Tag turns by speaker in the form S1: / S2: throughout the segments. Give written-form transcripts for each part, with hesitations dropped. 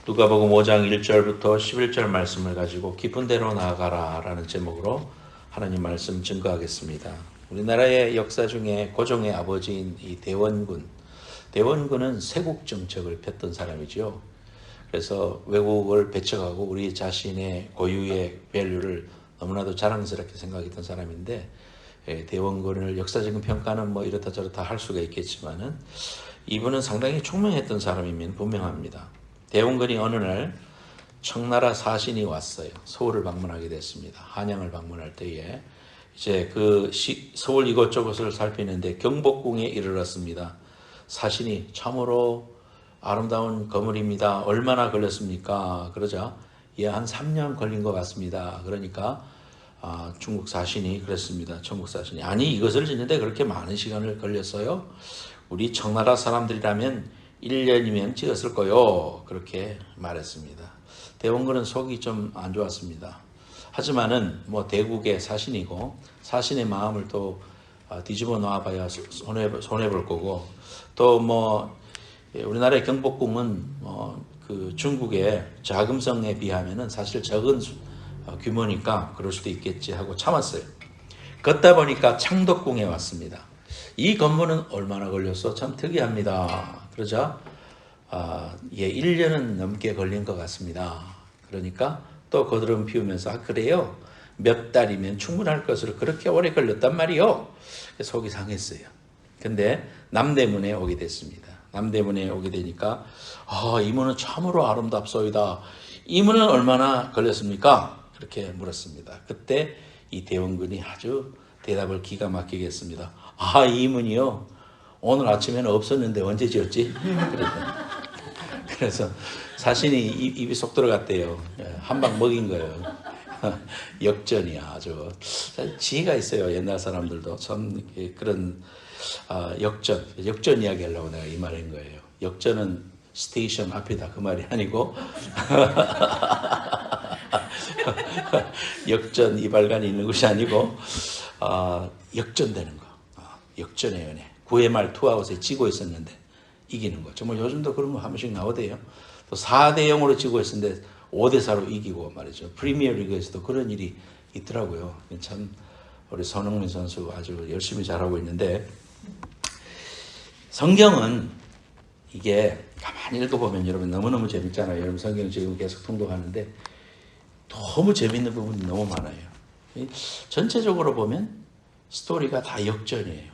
S1: 누가복음 5장 1절부터 11절 말씀을 가지고 깊은 데로 나아가라 라는 제목으로 하나님 말씀 증거하겠습니다. 우리나라의 역사 중에 고종의 아버지인 이 대원군은 세국 정책을 폈던 사람이죠. 그래서 외국을 배척하고 우리 자신의 고유의 밸류를 너무나도 자랑스럽게 생각했던 사람인데, 대원군을 역사적인 평가는 뭐 이렇다 저렇다 할 수가 있겠지만은 이분은 상당히 총명했던 사람이면 분명합니다. 대원군이 어느 날 청나라 사신이 왔어요. 서울을 방문하게 됐습니다. 한양을 방문할 때에 이제 서울 이곳저곳을 살피는데 경복궁에 이르렀습니다. 사신이 참으로 아름다운 건물입니다. 얼마나 걸렸습니까? 그러자 한 3년 걸린 것 같습니다. 그러니까 중국 사신이 그랬습니다. 중국 사신이 아니 이것을 짓는데 그렇게 많은 시간을 걸렸어요? 우리 청나라 사람들이라면 1년이면 지었을 거요. 그렇게 말했습니다. 대원군은 속이 좀 안 좋았습니다. 하지만은 뭐 대국의 사신이고 사신의 마음을 또 뒤집어 놔봐야 손해 볼 거고, 또 뭐 우리나라의 경복궁은 그 중국의 자금성에 비하면은 사실 적은 규모니까 그럴 수도 있겠지 하고 참았어요. 걷다 보니까 창덕궁에 왔습니다. 이 건물은 얼마나 걸렸어? 참 특이합니다. 그러자 1년은 넘게 걸린 것 같습니다. 그러니까 또 거드름 피우면서 그래요? 몇 달이면 충분할 것으로 그렇게 오래 걸렸단 말이요. 속이 상했어요. 근데 남대문에 오게 됐습니다. 남대문에 오게 되니까 이 문은 참으로 아름답소이다. 이 문은 얼마나 걸렸습니까? 그렇게 물었습니다. 그때 이 대원군이 아주 대답을 기가 막히게 했습니다. 이 문이요? 오늘 아침에는 없었는데 언제 지었지? 그래서 사신이 입이 쏙 들어갔대요. 한 방 먹인 거예요. 역전이야 아주. 지혜가 있어요. 옛날 사람들도 참 그런 역전 이야기 하려고 내가 이 말인 거예요. 역전은 스테이션 앞이다 그 말이 아니고 역전 이발관이 있는 것이 아니고 역전되는 거. 역전의 연애. 9회 말 투아웃에 지고 있었는데 이기는 거. 정말 요즘도 그런 거 한 번씩 나오대요. 또 4대 0으로 지고 있었는데 5대 4로 이기고 말이죠. 프리미어 리그에서도 그런 일이 있더라고요. 참 우리 손흥민 선수 아주 열심히 잘하고 있는데, 성경은 이게 가만히 읽어보면 여러분 너무너무 재밌잖아요. 여러분 성경 지금 계속 통독하는데 너무 재밌는 부분이 너무 많아요. 전체적으로 보면 스토리가 다 역전이에요.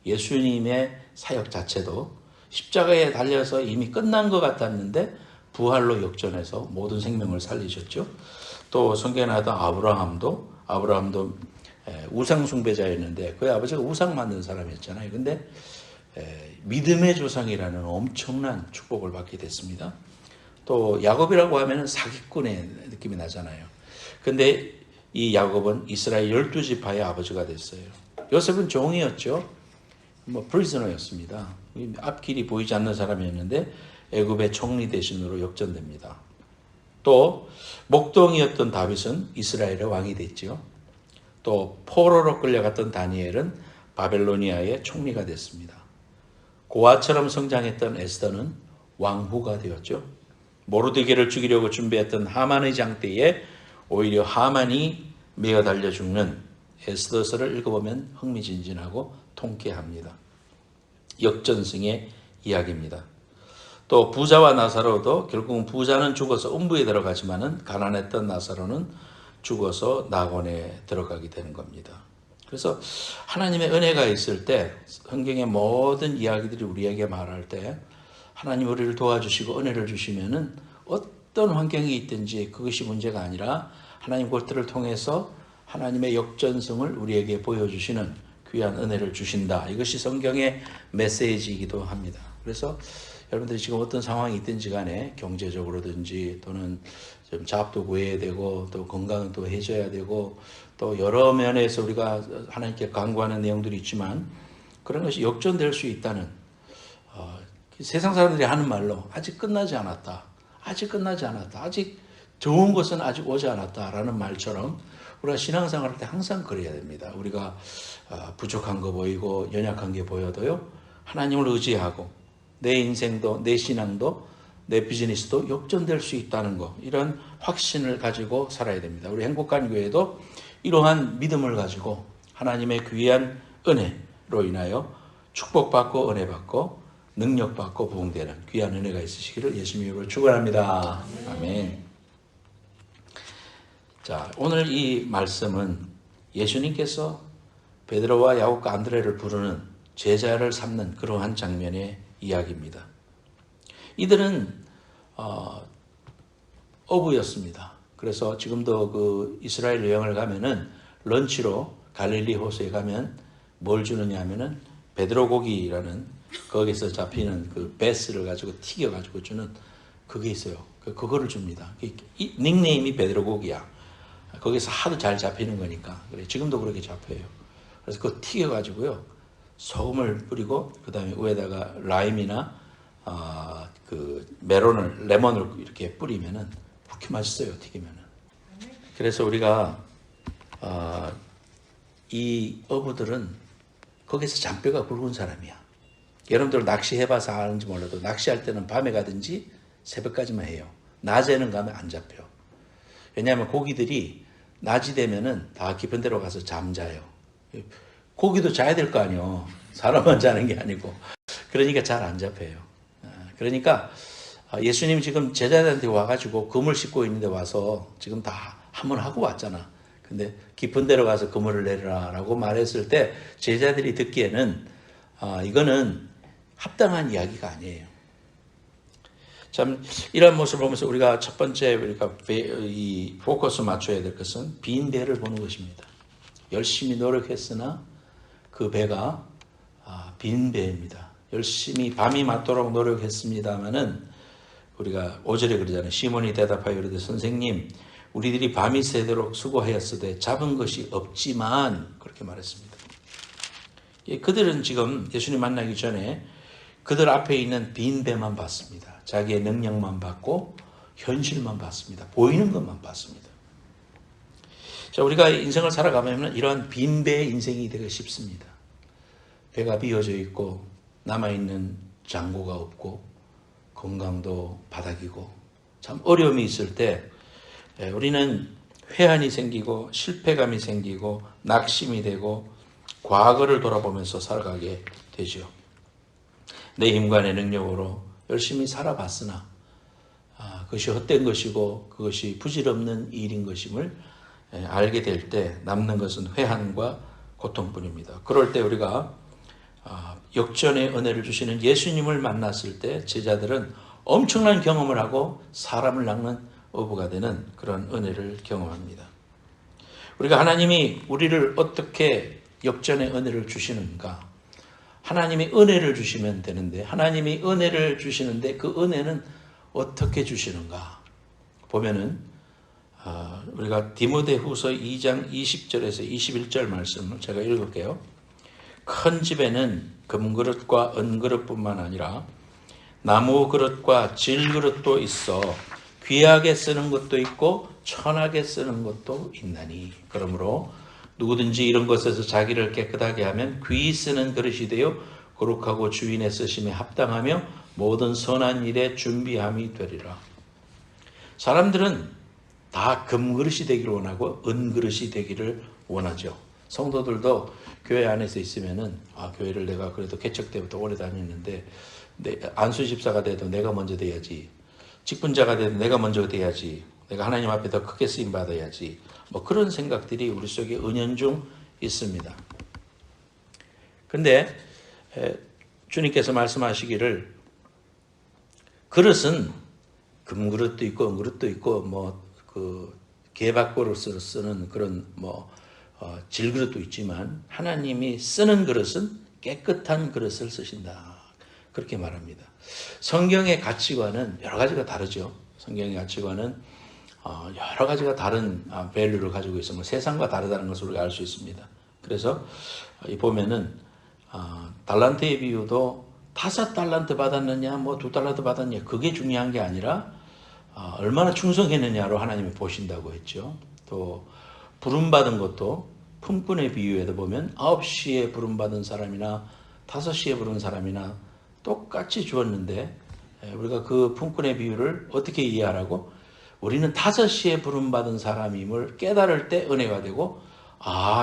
S1: 예수님의 사역 자체도 십자가에 달려서 이미 끝난 것 같았는데 부활로 역전해서 모든 생명을 살리셨죠. 또 성경에 나왔던 아브라함도 우상 숭배자였는데 그의 아버지가 우상 만든 사람이었잖아요. 근데 믿음의 조상이라는 엄청난 축복을 받게 됐습니다. 또 야곱이라고 하면 사기꾼의 느낌이 나잖아요. 근데 이 야곱은 이스라엘 12지파의 아버지가 됐어요. 요셉은 종이었죠. 프리즈너였습니다. 앞길이 보이지 않는 사람이었는데 애굽의 총리 대신으로 역전됩니다. 또 목동이었던 다윗은 이스라엘의 왕이 됐죠. 또 포로로 끌려갔던 다니엘은 바벨로니아의 총리가 됐습니다. 고아처럼 성장했던 에스더는 왕후가 되었죠. 모르드게를 죽이려고 준비했던 하만의 장대에 오히려 하만이 매어 달려 죽는 에스더서를 읽어보면 흥미진진하고 통쾌합니다. 역전승의 이야기입니다. 또 부자와 나사로도 결국은 부자는 죽어서 음부에 들어가지만은 가난했던 나사로는 죽어서 낙원에 들어가게 되는 겁니다. 그래서 하나님의 은혜가 있을 때 성경의 모든 이야기들이 우리에게 말할 때 하나님 우리를 도와주시고 은혜를 주시면은 어떤 환경이 있든지 그것이 문제가 아니라 하나님 것들을 통해서 하나님의 역전성을 우리에게 보여주시는 귀한 은혜를 주신다. 이것이 성경의 메시지이기도 합니다. 그래서 여러분들이 지금 어떤 상황이 있든지 간에 경제적으로든지 또는 좀 잡도 구해야 되고 또 건강도 해줘야 되고 또 여러 면에서 우리가 하나님께 간구하는 내용들이 있지만 그런 것이 역전될 수 있다는 세상 사람들이 하는 말로 아직 끝나지 않았다. 아직 끝나지 않았다. 아직 좋은 것은 아직 오지 않았다라는 말처럼 우리가 신앙생활할 때 항상 그래야 됩니다. 우리가 부족한 거 보이고 연약한 게 보여도요. 하나님을 의지하고 내 인생도 내 신앙도 내 비즈니스도 역전될 수 있다는 거, 이런 확신을 가지고 살아야 됩니다. 우리 행복한 교회도 이러한 믿음을 가지고 하나님의 귀한 은혜로 인하여 축복받고 은혜받고 능력받고 부흥되는 귀한 은혜가 있으시기를 예수님 이름으로 축원합니다. 아멘. 자, 오늘 이 말씀은 예수님께서 베드로와 야곱과 안드레를 부르는 제자를 삼는 그러한 장면의 이야기입니다. 이들은 어부였습니다. 그래서 지금도 그 이스라엘 여행을 가면은 런치로 갈릴리 호수에 가면 뭘 주느냐 하면은 베드로 고기라는 거기서 잡히는 그 베스를 가지고 튀겨 가지고 주는 그게 있어요. 그거를 줍니다. 이 닉네임이 베드로 고기야. 거기서 하도 잘 잡히는 거니까. 그래 지금도 그렇게 잡혀요. 그래서 그거 튀겨 가지고요 소금을 뿌리고 그 다음에 위에다가 라임이나 그 메론을 레몬을 이렇게 뿌리면은 그렇게 맛있어요. 튀기면은. 그래서 우리가 이 어부들은 거기서 잔뼈가 굵은 사람이야. 여러분들 낚시해봐서 아는지 몰라도 낚시할 때는 밤에 가든지 새벽까지만 해요. 낮에는 가면 안 잡혀. 왜냐하면 고기들이 낮이 되면은 다 깊은 데로 가서 잠자요. 고기도 자야 될 거 아니요. 사람만 자는 게 아니고. 그러니까 잘 안 잡혀요. 그러니까 예수님이 지금 제자들한테 와가지고 그물 씻고 있는데 와서 지금 다 한번 하고 왔잖아. 근데 깊은 데로 가서 그물을 내려라 라고 말했을 때 제자들이 듣기에는 이거는 합당한 이야기가 아니에요. 참 이런 모습을 보면서 우리가 첫 번째 우리가 이 포커스 맞춰야 될 것은 빈 배를 보는 것입니다. 열심히 노력했으나 그 배가 빈 배입니다. 열심히 밤이 맞도록 노력했습니다마는 우리가 5절에 그러잖아요. 시몬이 대답하여 이르되 선생님 우리들이 밤이 새도록 수고하였으되 잡은 것이 없지만 그렇게 말했습니다. 그들은 지금 예수님 만나기 전에 그들 앞에 있는 빈 배만 봤습니다. 자기의 능력만 봤고 현실만 봤습니다. 보이는 것만 봤습니다. 자, 우리가 인생을 살아가면 이러한 빈 배의 인생이 되기 쉽습니다. 배가 비어져 있고 남아있는 잔고가 없고 건강도 바닥이고 참 어려움이 있을 때 우리는 회한이 생기고 실패감이 생기고 낙심이 되고 과거를 돌아보면서 살아가게 되죠. 내 힘과 내 능력으로 열심히 살아봤으나 그것이 헛된 것이고 그것이 부질없는 일인 것임을 알게 될 때 남는 것은 회한과 고통뿐입니다. 그럴 때 우리가 역전의 은혜를 주시는 예수님을 만났을 때 제자들은 엄청난 경험을 하고 사람을 낚는 어부가 되는 그런 은혜를 경험합니다. 우리가 하나님이 우리를 어떻게 역전의 은혜를 주시는가? 하나님이 은혜를 주시면 되는데 하나님이 은혜를 주시는데 그 은혜는 어떻게 주시는가? 보면은 우리가 디모데후서 2장 20절에서 21절 말씀을 제가 읽을게요. 큰 집에는 금그릇과 은그릇뿐만 아니라 나무 그릇과 질그릇도 있어 귀하게 쓰는 것도 있고 천하게 쓰는 것도 있나니 그러므로 누구든지 이런 것에서 자기를 깨끗하게 하면 귀히 쓰는 그릇이 되어 거룩하고 주인의 쓰심에 합당하며 모든 선한 일에 준비함이 되리라. 사람들은 다 금그릇이 되기를 원하고 은그릇이 되기를 원하죠. 성도들도 교회 안에서 있으면은 교회를 내가 그래도 개척 때부터 오래 다녔는데 안수 집사가 돼도 내가 먼저 돼야지. 직분자가 돼도 내가 먼저 돼야지. 내가 하나님 앞에 더 크게 쓰임 받아야지. 뭐 그런 생각들이 우리 속에 은연중 있습니다. 근데 주님께서 말씀하시기를 그릇은 금그릇도 있고 은그릇도 있고 뭐 그 개밥그릇으로 쓰는 그런 뭐 질그릇도 있지만 하나님이 쓰는 그릇은 깨끗한 그릇을 쓰신다. 그렇게 말합니다. 성경의 가치관은 여러 가지가 다르죠. 성경의 가치관은 여러 가지가 다른 밸류를 가지고 있으면 세상과 다르다는 것을 우리가 알 수 있습니다. 그래서 보면은 달란트의 비유도 5달란트 받았느냐 뭐 2달란트 받았느냐 그게 중요한 게 아니라 얼마나 충성했느냐로 하나님이 보신다고 했죠. 또 부름받은 것도 품꾼의 비유에도 보면 9시에 부름받은 사람이나 5시에 부른 사람이나 똑같이 주었는데 우리가 그 품꾼의 비유를 어떻게 이해하라고? 우리는 5시에 부름받은 사람임을 깨달을 때 은혜가 되고,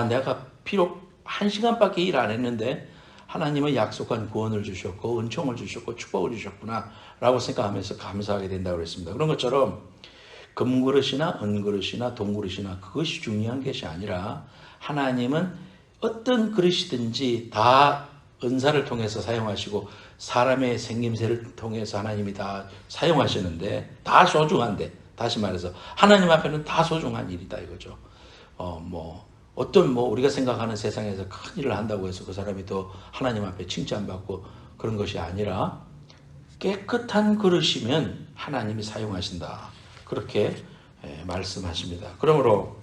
S1: 내가 비록 1시간밖에 일 안 했는데 하나님은 약속한 구원을 주셨고 은총을 주셨고 축복을 주셨구나 라고 생각하면서 감사하게 된다고 그랬습니다. 그런 것처럼 금그릇이나 은그릇이나 동그릇이나 그것이 중요한 것이 아니라 하나님은 어떤 그릇이든지 다 은사를 통해서 사용하시고 사람의 생김새를 통해서 하나님이 다 사용하시는데 다 소중한데, 다시 말해서 하나님 앞에는 다 소중한 일이다 이거죠. 어떤 우리가 생각하는 세상에서 큰 일을 한다고 해서 그 사람이 더 하나님 앞에 칭찬받고 그런 것이 아니라 깨끗한 그릇이면 하나님이 사용하신다. 그렇게 말씀하십니다. 그러므로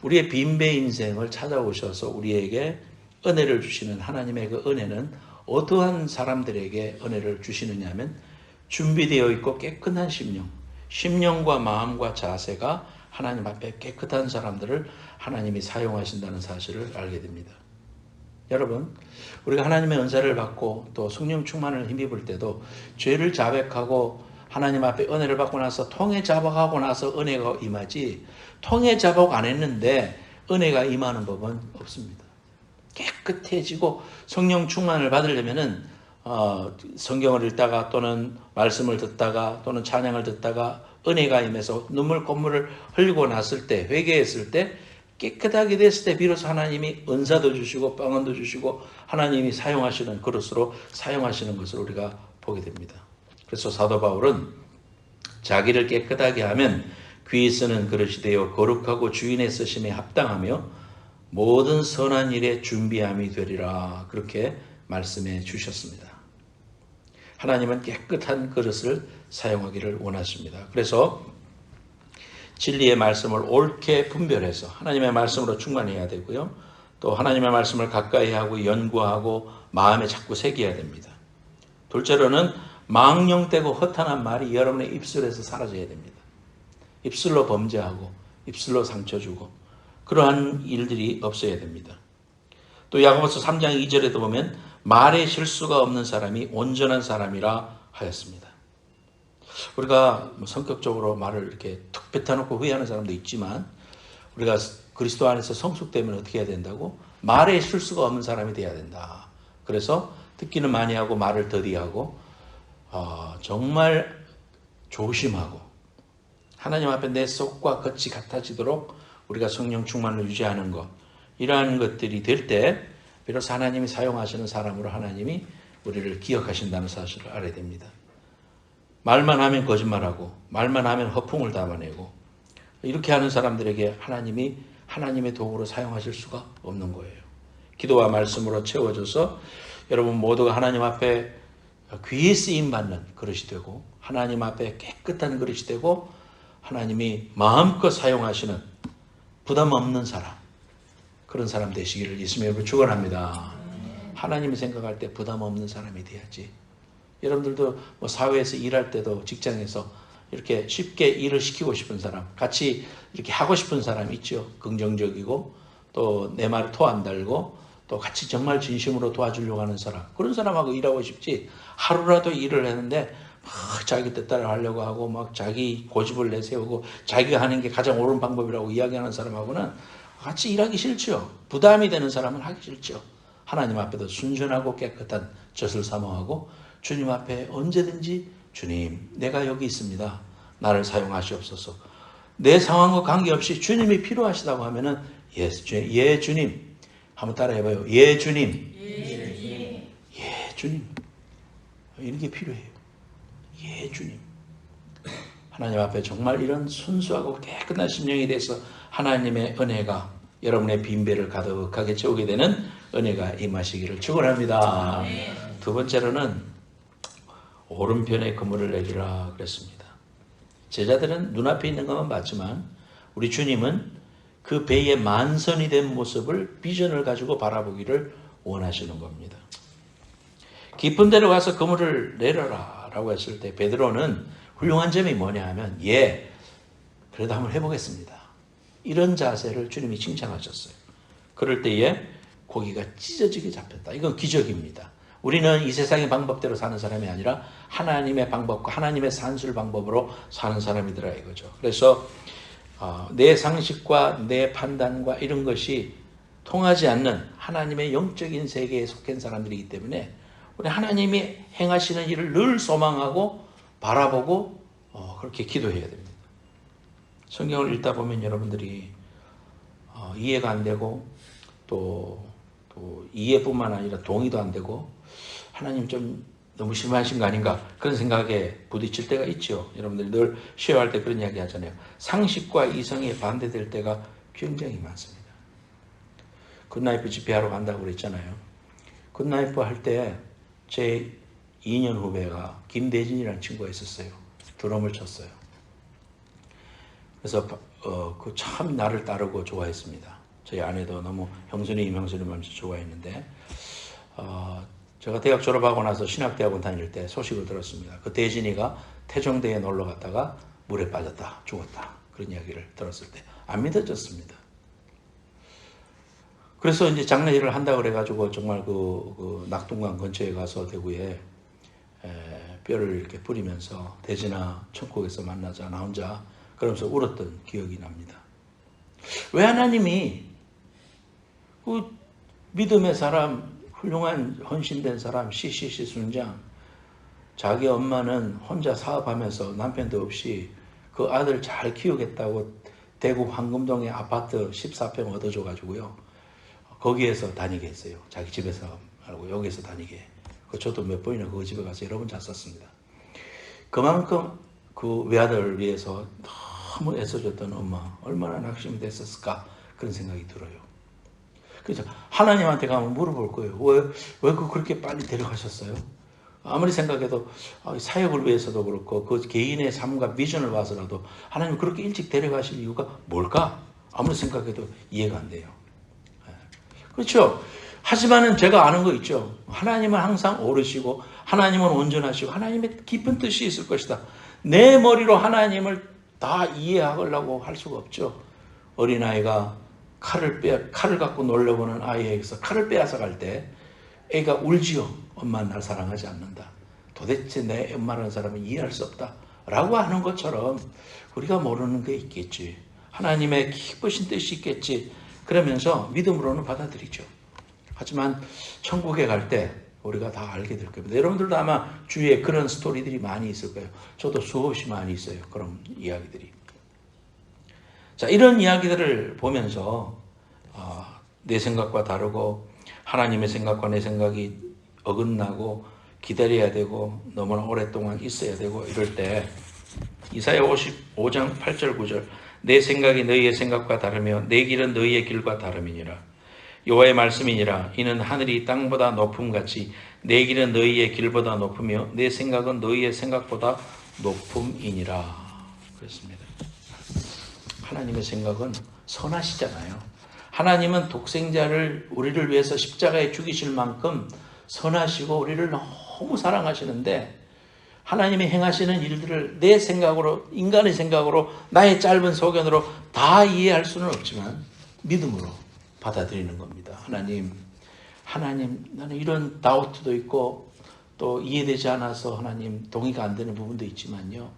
S1: 우리의 빈배 인생을 찾아오셔서 우리에게 은혜를 주시는 하나님의 그 은혜는 어떠한 사람들에게 은혜를 주시느냐 하면 준비되어 있고 깨끗한 심령과 마음과 자세가 하나님 앞에 깨끗한 사람들을 하나님이 사용하신다는 사실을 알게 됩니다. 여러분, 우리가 하나님의 은사를 받고 또 성령 충만을 힘입을 때도 죄를 자백하고 하나님 앞에 은혜를 받고 나서 통회 자복하고 나서 은혜가 임하지, 통회 자복 안 했는데 은혜가 임하는 법은 없습니다. 깨끗해지고 성령 충만을 받으려면은 성경을 읽다가 또는 말씀을 듣다가 또는 찬양을 듣다가 은혜가 임해서 눈물콧물을 흘리고 났을 때, 회개했을 때, 깨끗하게 됐을 때 비로소 하나님이 은사도 주시고 빵언도 주시고 하나님이 사용하시는 그릇으로 사용하시는 것을 우리가 보게 됩니다. 그래서 사도 바울은 자기를 깨끗하게 하면 귀히 쓰는 그릇이 되어 거룩하고 주인의 쓰심에 합당하며 모든 선한 일에 준비함이 되리라, 그렇게 말씀해 주셨습니다. 하나님은 깨끗한 그릇을 사용하기를 원하십니다. 그래서 진리의 말씀을 옳게 분별해서 하나님의 말씀으로 충만해야 되고요. 또 하나님의 말씀을 가까이 하고 연구하고 마음에 자꾸 새겨야 됩니다. 둘째로는 망령되고 허탄한 말이 여러분의 입술에서 사라져야 됩니다. 입술로 범죄하고 입술로 상처 주고 그러한 일들이 없어야 됩니다. 또 야고보서 3장 2절에도 보면 말에 실수가 없는 사람이 온전한 사람이라 하였습니다. 우리가 성격적으로 말을 이렇게 툭 뱉어놓고 후회하는 사람도 있지만 우리가 그리스도 안에서 성숙되면 어떻게 해야 된다고? 말에 실수가 없는 사람이 돼야 된다. 그래서 듣기는 많이 하고 말을 더디하고 정말 조심하고 하나님 앞에 내 속과 겉이 같아지도록 우리가 성령 충만을 유지하는 것, 이러한 것들이 될 때 비로소 하나님이 사용하시는 사람으로 하나님이 우리를 기억하신다는 사실을 알아야 됩니다. 말만 하면 거짓말하고 말만 하면 허풍을 담아내고 이렇게 하는 사람들에게 하나님이 하나님의 도구로 사용하실 수가 없는 거예요. 기도와 말씀으로 채워져서 여러분 모두가 하나님 앞에 귀히 쓰임받는 그릇이 되고 하나님 앞에 깨끗한 그릇이 되고 하나님이 마음껏 사용하시는 부담 없는 사람, 그런 사람 되시기를 예수님의 이름으로 축원합니다. 하나님이 생각할 때 부담 없는 사람이 돼야지. 여러분들도 사회에서 일할 때도 직장에서 이렇게 쉽게 일을 시키고 싶은 사람, 같이 이렇게 하고 싶은 사람 있죠. 긍정적이고 또 내 말을 토 안 달고 또 같이 정말 진심으로 도와주려고 하는 사람, 그런 사람하고 일하고 싶지. 하루라도 일을 했는데 막 자기 뜻대로 하려고 하고 막 자기 고집을 내세우고 자기가 하는 게 가장 옳은 방법이라고 이야기하는 사람하고는 같이 일하기 싫죠. 부담이 되는 사람은 하기 싫죠. 하나님 앞에도 순전하고 깨끗한 젖을 사모하고 주님 앞에 언제든지 주님, 내가 여기 있습니다. 나를 사용하시옵소서. 내 상황과 관계없이 주님이 필요하시다고 하면은 예 주님. 한번 따라해봐요. 예 주님. 예 주님. 이런 게 필요해요. 예 주님. 하나님 앞에 정말 이런 순수하고 깨끗한 심령이 돼서 하나님의 은혜가 여러분의 빈배를 가득하게 채우게 되는 은혜가 임하시기를 축원합니다. 두 번째로는 오른편에 그물을 내리라 그랬습니다. 제자들은 눈앞에 있는 것만 봤지만 우리 주님은 그 배의 만선이 된 모습을 비전을 가지고 바라보기를 원하시는 겁니다. 깊은 데로 가서 그물을 내려라 라고 했을 때 베드로는 훌륭한 점이 뭐냐 하면 그래도 한번 해보겠습니다. 이런 자세를 주님이 칭찬하셨어요. 그럴 때에 고기가 찢어지게 잡혔다. 이건 기적입니다. 우리는 이 세상의 방법대로 사는 사람이 아니라 하나님의 방법과 하나님의 산술 방법으로 사는 사람이더라 이거죠. 그래서 내 상식과 내 판단과 이런 것이 통하지 않는 하나님의 영적인 세계에 속한 사람들이기 때문에 우리 하나님이 행하시는 일을 늘 소망하고 바라보고 그렇게 기도해야 됩니다. 성경을 읽다 보면 여러분들이 이해가 안 되고 또 이해뿐만 아니라 동의도 안 되고 하나님 좀 너무 심하신 거 아닌가 그런 생각에 부딪힐 때가 있죠. 여러분들 늘 쉐어할 때 그런 이야기 하잖아요. 상식과 이성에 반대될 때가 굉장히 많습니다. 굿나이프 집회하러 간다고 그랬잖아요. 굿나이프 할 때 제 2년 후배가 김대진이라는 친구가 있었어요. 드럼을 쳤어요. 그래서 참 나를 따르고 좋아했습니다. 저희 아내도 너무 형수님 하면서 좋아했는데 제가 대학 졸업하고 나서 신학대학원 다닐 때 소식을 들었습니다. 그 대진이가 태종대에 놀러 갔다가 물에 빠졌다, 죽었다. 그런 이야기를 들었을 때 안 믿어졌습니다. 그래서 이제 장례일을 한다고 그래가지고 정말 그 낙동강 근처에 가서 대구에 뼈를 이렇게 뿌리면서 대진아 천국에서 만나자 나 혼자 그러면서 울었던 기억이 납니다. 왜 하나님이 그 믿음의 사람 훌륭한 헌신된 사람 CCC 순장 자기 엄마는 혼자 사업하면서 남편도 없이 그 아들 잘 키우겠다고 대구 황금동에 아파트 14평 얻어줘가지고요 거기에서 다니게 했어요. 자기 집에서 말고 여기서 다니게. 저도 몇 번이나 그 집에 가서 여러 번 잤었습니다. 그만큼 그 외아들을 위해서 너무 애써줬던 엄마 얼마나 낙심이 됐었을까 그런 생각이 들어요. 그래서 하나님한테 가면 물어볼 거예요. 왜 그렇게 빨리 데려가셨어요? 아무리 생각해도 사역을 위해서도 그렇고 그 개인의 삶과 비전을 봐서라도 하나님 그렇게 일찍 데려가실 이유가 뭘까? 아무리 생각해도 이해가 안 돼요. 그렇죠? 하지만은 제가 아는 거 있죠. 하나님은 항상 오르시고 하나님은 온전하시고 하나님의 깊은 뜻이 있을 것이다. 내 머리로 하나님을 다 이해하려고 할 수가 없죠. 어린아이가 칼을 갖고 놀려보는 아이에게서 칼을 빼앗아 갈 때 애가 울지요. 엄마는 날 사랑하지 않는다. 도대체 내 엄마라는 사람은 이해할 수 없다. 라고 하는 것처럼 우리가 모르는 게 있겠지. 하나님의 깊으신 뜻이 있겠지. 그러면서 믿음으로는 받아들이죠. 하지만 천국에 갈 때 우리가 다 알게 될 겁니다. 여러분들도 아마 주위에 그런 스토리들이 많이 있을 거예요. 저도 수없이 많이 있어요. 그런 이야기들이. 자, 이런 이야기들을 보면서 내 생각과 다르고 하나님의 생각과 내 생각이 어긋나고 기다려야 되고 너무나 오랫동안 있어야 되고 이럴 때 이사야 55장 8절 9절 내 생각이 너희의 생각과 다르며 내 길은 너희의 길과 다름이니라. 여호와의 말씀이니라. 이는 하늘이 땅보다 높음같이 내 길은 너희의 길보다 높으며 내 생각은 너희의 생각보다 높음이니라. 그렇습니다. 하나님의 생각은 선하시잖아요. 하나님은 독생자를 우리를 위해서 십자가에 죽이실 만큼 선하시고 우리를 너무 사랑하시는데 하나님이 행하시는 일들을 내 생각으로 인간의 생각으로 나의 짧은 소견으로 다 이해할 수는 없지만 믿음으로 받아들이는 겁니다. 하나님 나는 이런 다우트도 있고 또 이해되지 않아서 하나님 동의가 안 되는 부분도 있지만요.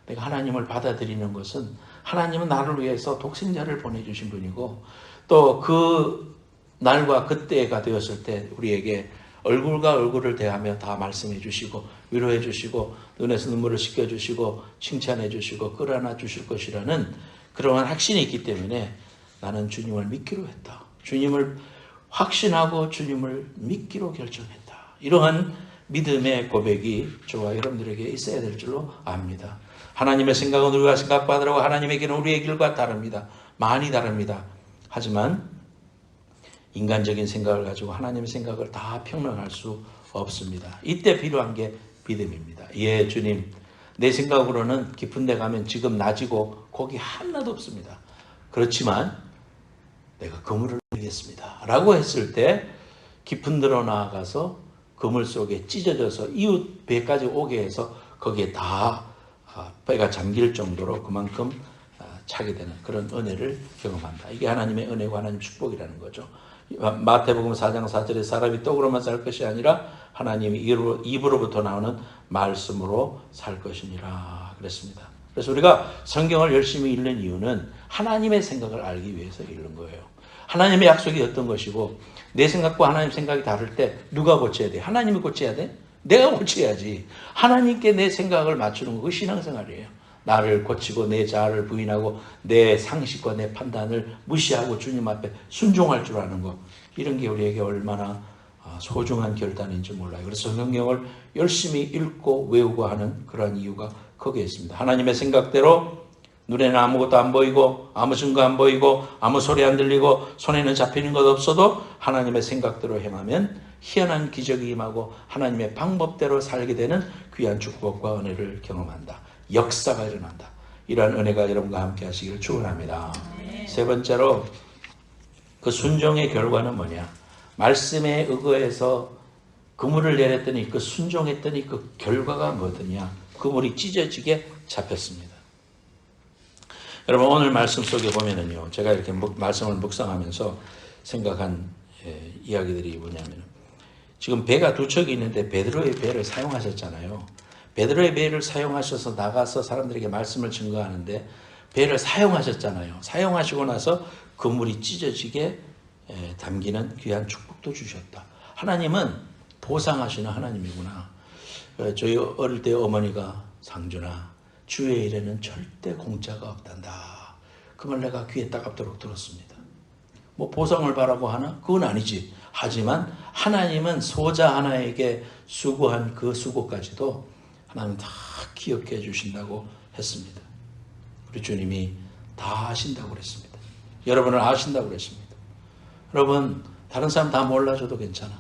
S1: 내가 하나님을 받아들이는 것은 하나님은 나를 위해서 독생자를 보내주신 분이고 또 그 날과 그때가 되었을 때 우리에게 얼굴과 얼굴을 대하며 다 말씀해 주시고 위로해 주시고 눈에서 눈물을 씻겨 주시고 칭찬해 주시고 끌어안아 주실 것이라는 그러한 확신이 있기 때문에 나는 주님을 믿기로 했다. 주님을 확신하고 주님을 믿기로 결정했다. 이러한 믿음의 고백이 저와 여러분들에게 있어야 될 줄로 압니다. 하나님의 생각은 우리가 생각과 다르고 하나님의 길은 우리의 길과 다릅니다. 많이 다릅니다. 하지만 인간적인 생각을 가지고 하나님의 생각을 다 평론할 수 없습니다. 이때 필요한 게 믿음입니다. 예, 주님, 내 생각으로는 깊은 데 가면 지금 낮이고 고기 하나도 없습니다. 그렇지만 내가 그물을 드리겠습니다. 라고 했을 때 깊은 데로 나아가서 그물 속에 찢어져서 이웃 배까지 오게 해서 거기에 다 배가 잠길 정도로 그만큼 차게 되는 그런 은혜를 경험한다. 이게 하나님의 은혜고 하나님의 축복이라는 거죠. 마태복음 4장 4절에 사람이 떡으로만 살 것이 아니라 하나님이 입으로부터 나오는 말씀으로 살 것이니라 그랬습니다. 그래서 우리가 성경을 열심히 읽는 이유는 하나님의 생각을 알기 위해서 읽는 거예요. 하나님의 약속이 어떤 것이고 내 생각과 하나님 생각이 다를 때 누가 고쳐야 돼? 하나님이 고쳐야 돼? 내가 고쳐야지. 하나님께 내 생각을 맞추는 거, 그 신앙생활이에요. 나를 고치고 내 자아를 부인하고 내 상식과 내 판단을 무시하고 주님 앞에 순종할 줄 아는 것, 이런 게 우리에게 얼마나 소중한 결단인지 몰라요. 그래서 성경을 열심히 읽고 외우고 하는 그러한 이유가 거기에 있습니다. 하나님의 생각대로 눈에는 아무것도 안 보이고 아무 증거 안 보이고 아무 소리 안 들리고 손에는 잡히는 것 없어도 하나님의 생각대로 행하면 희한한 기적이 임하고 하나님의 방법대로 살게 되는 귀한 축복과 은혜를 경험한다. 역사가 일어난다. 이러한 은혜가 여러분과 함께 하시기를 축원합니다. 세 번째로 그 순종의 결과는 뭐냐? 말씀에 의거해서 그물을 내렸더니 그 순종했더니 그 결과가 뭐더냐? 그물이 찢어지게 잡혔습니다. 여러분 오늘 말씀 속에 보면은요, 제가 이렇게 말씀을 묵상하면서 생각한 이야기들이 뭐냐면, 지금 배가 두 척이 있는데 베드로의 배를 사용하셨잖아요. 베드로의 배를 사용하셔서 나가서 사람들에게 말씀을 증거하는데 배를 사용하셨잖아요. 사용하시고 나서 그물이 찢어지게 담기는 귀한 축복도 주셨다. 하나님은 보상하시는 하나님이구나. 저희 어릴 때 어머니가 상준아, 주의 일에는 절대 공짜가 없단다. 그 말 내가 귀에 따갑도록 들었습니다. 뭐 보상을 바라고 하나? 그건 아니지. 하지만 하나님은 소자 하나에게 수고한 그 수고까지도 하나님 다 기억해 주신다고 했습니다. 우리 주님이 다 아신다고 그랬습니다. 여러분을 아신다고 그랬습니다. 여러분, 다른 사람 다 몰라줘도 괜찮아.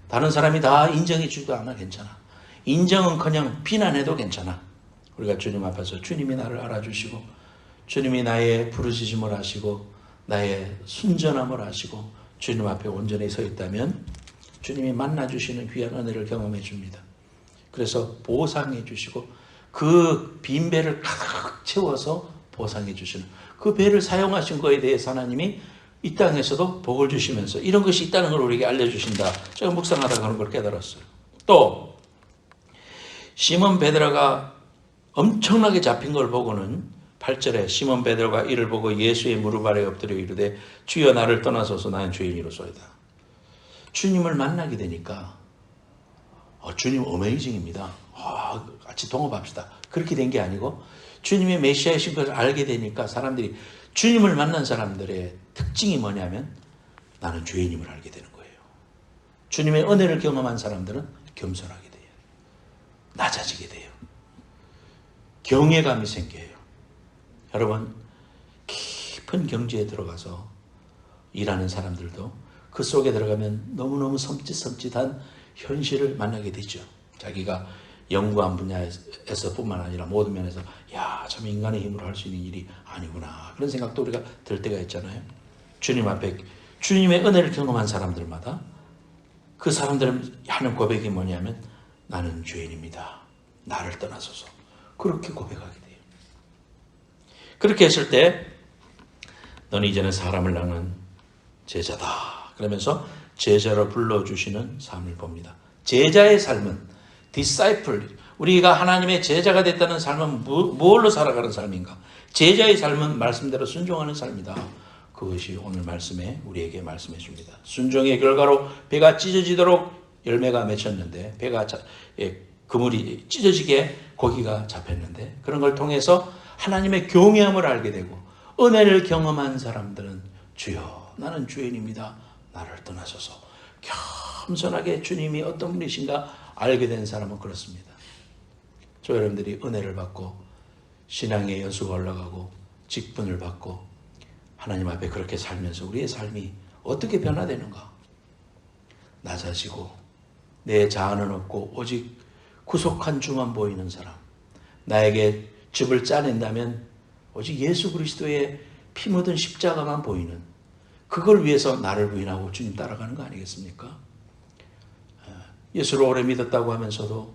S1: 다른 사람이 다 인정해 주지도 않아 괜찮아. 인정은커녕 비난해도 괜찮아. 우리가 주님 앞에서 주님이 나를 알아주시고 주님이 나의 부르짖음을 아시고 나의 순전함을 아시고 주님 앞에 온전히 서 있다면 주님이 만나주시는 귀한 은혜를 경험해 줍니다. 그래서 보상해 주시고 그 빈 배를 가득 채워서 보상해 주시는, 그 배를 사용하신 거에 대해서 하나님이 이 땅에서도 복을 주시면서 이런 것이 있다는 걸 우리에게 알려주신다. 제가 묵상하다가 그런 걸 깨달았어요. 또 시몬 베드로가 엄청나게 잡힌 걸 보고는 8절에 시몬 베드로가 이를 보고 예수의 무릎 아래 엎드려 이르되 주여 나를 떠나소서 나는 죄인이로소이다. 주님을 만나게 되니까 주님 어메이징입니다. 같이 동업합시다. 그렇게 된 게 아니고 주님의 메시아이신 것을 알게 되니까 사람들이, 주님을 만난 사람들의 특징이 뭐냐면 나는 죄인임을 알게 되는 거예요. 주님의 은혜를 경험한 사람들은 겸손하게 돼요. 낮아지게 돼요. 경외감이 생겨요. 여러분, 깊은 경지에 들어가서 일하는 사람들도 그 속에 들어가면 너무너무 섬찟섬찟한 현실을 만나게 되죠. 자기가 연구한 분야에서 뿐만 아니라 모든 면에서 참 인간의 힘으로 할 수 있는 일이 아니구나, 그런 생각도 우리가 들 때가 있잖아요. 주님 앞에 주님의 은혜를 경험한 사람들마다 그 사람들은 하는 고백이 뭐냐면 나는 죄인입니다. 나를 떠나소서. 그렇게 고백하게 돼요. 그렇게 했을 때 너는 이제는 사람을 낳는 제자다. 그러면서 제자로 불러주시는 삶을 봅니다. 제자의 삶은 disciple, 우리가 하나님의 제자가 됐다는 삶은 무엇로 살아가는 삶인가? 제자의 삶은 말씀대로 순종하는 삶이다. 그것이 오늘 말씀에 우리에게 말씀해 줍니다. 순종의 결과로 배가 찢어지도록 열매가 맺혔는데, 그물이 찢어지게 고기가 잡혔는데, 그런 걸 통해서 하나님의 경외함을 알게 되고 은혜를 경험한 사람들은 주여 나는 죄인입니다. 나를 떠나소서. 겸손하게 주님이 어떤 분이신가 알게 된 사람은 그렇습니다. 저 여러분들이 은혜를 받고 신앙의 연수가 올라가고 직분을 받고 하나님 앞에 그렇게 살면서 우리의 삶이 어떻게 변화되는가? 낮아지고 내 자아는 없고 오직 구속한 주만 보이는 사람, 나에게 즙을 짜낸다면 오직 예수 그리스도의 피 묻은 십자가만 보이는, 그걸 위해서 나를 부인하고 주님 따라가는 거 아니겠습니까? 예수를 오래 믿었다고 하면서도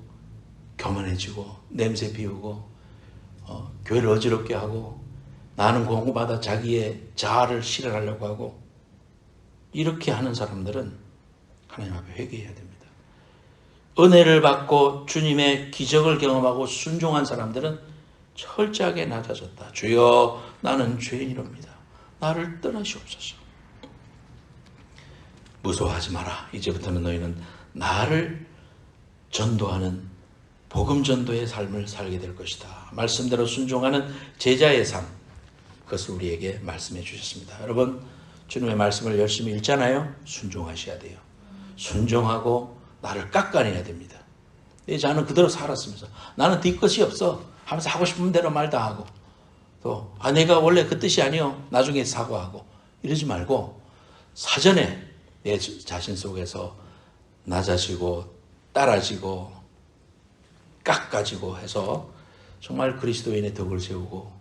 S1: 교만해지고 냄새 피우고 교회를 어지럽게 하고 나는 공부받아 자기의 자아를 실현하려고 하고 이렇게 하는 사람들은 하나님 앞에 회개해야 됩니다. 은혜를 받고 주님의 기적을 경험하고 순종한 사람들은 철저하게 낮아졌다. 주여 나는 죄인이옵니다. 나를 떠나시옵소서. 무서워하지 마라. 이제부터는 너희는 나를 전도하는 복음 전도의 삶을 살게 될 것이다. 말씀대로 순종하는 제자의 삶, 그것을 우리에게 말씀해 주셨습니다. 여러분, 주님의 말씀을 열심히 읽잖아요. 순종하셔야 돼요. 순종하고 나를 깎아내야 됩니다. 내 자는 그대로 살았으면서 나는 네 것이 없어 하면서 하고 싶은 대로 말 다 하고, 또 내가 원래 그 뜻이 아니요 나중에 사과하고 이러지 말고 사전에 내 자신 속에서 낮아지고 따라지고 깎아지고 해서 정말 그리스도인의 덕을 세우고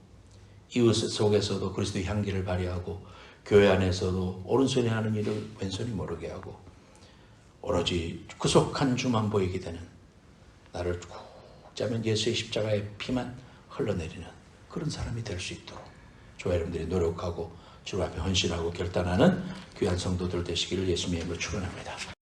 S1: 이웃 속에서도 그리스도의 향기를 발휘하고 교회 안에서도 오른손이 하는 일을 왼손이 모르게 하고 오로지 구속한 주만 보이게 되는, 나를 꾹 짜면 예수의 십자가의 피만 흘러내리는 그런 사람이 될 수 있도록 저와 여러분들이 노력하고 주 앞에 헌신하고 결단하는 귀한 성도들 되시기를 예수님의 이름으로 축원합니다.